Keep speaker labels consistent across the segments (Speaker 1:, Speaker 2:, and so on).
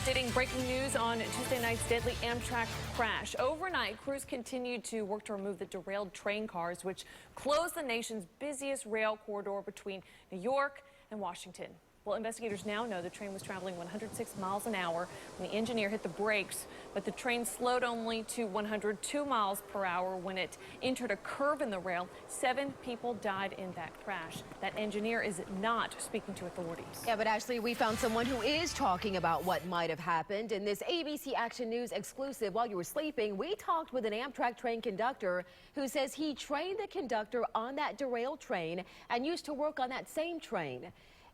Speaker 1: Updating breaking news on Tuesday night's deadly Amtrak crash. Overnight, crews continued to work to remove the derailed train cars, which closed the nation's busiest rail corridor between New York and Washington. Well, investigators now know the train was traveling 106 miles an hour when the engineer hit the brakes, but the train slowed only to 102 miles per hour when it entered a curve in the rail. 7 people died in that crash. That engineer is not speaking to authorities.
Speaker 2: Yeah, but Ashley, we found someone who is talking about what might have happened in this ABC Action News exclusive. While you were sleeping, we talked with an Amtrak train conductor who says he trained the conductor on that derailed train and used to work on that same train.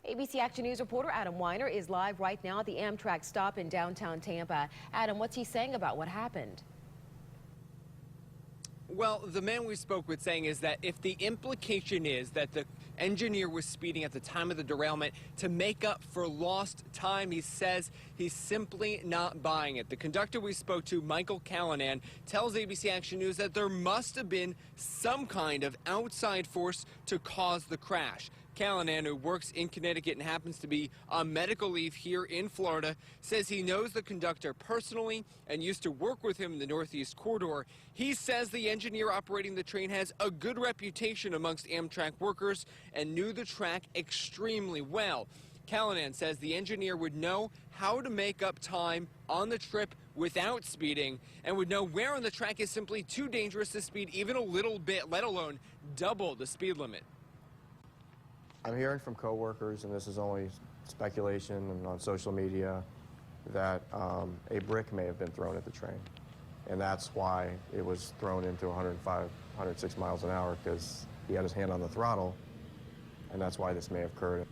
Speaker 2: ABC Action News reporter Adam Weiner is live right now at the Amtrak stop in downtown Tampa. Adam, what's he saying about what happened?
Speaker 3: Well, the man we spoke with saying is that if the implication is that the engineer was speeding at the time of the derailment to make up for lost time, he says he's simply not buying it. The conductor we spoke to, Michael Callanan, tells ABC Action News that there must have been some kind of outside force to cause the crash. Callanan, who works in Connecticut and happens to be on medical leave here in Florida, says he knows the conductor personally and used to work with him in the Northeast Corridor. He says the engineer operating the train has a good reputation amongst Amtrak workers and knew the track extremely well. Callanan says the engineer would know how to make up time on the trip without speeding and would know where on the track is simply too dangerous to speed even a little bit, let alone double the speed limit.
Speaker 4: I'm hearing from coworkers, and this is only speculation and on social media, that a brick may have been thrown at the train. And that's why it was thrown into 105, 106 miles an hour, because he had his hand on the throttle, and that's why this may have occurred.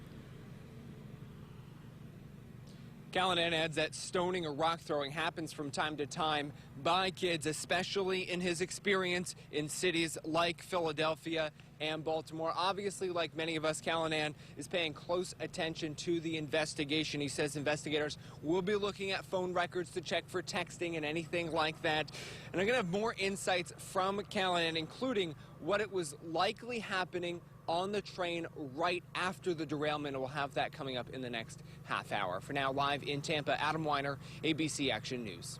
Speaker 3: Callanan adds that stoning or rock throwing happens from time to time by kids, especially in his experience in cities like Philadelphia and Baltimore. Obviously, like many of us, Callanan is paying close attention to the investigation. He says investigators will be looking at phone records to check for texting and anything like that. And I'm going to have more insights from Callanan, including what it was likely happening on the train right after the derailment. We'll have that coming up in the next half hour. For now, live in Tampa, Adam Weiner, ABC Action News.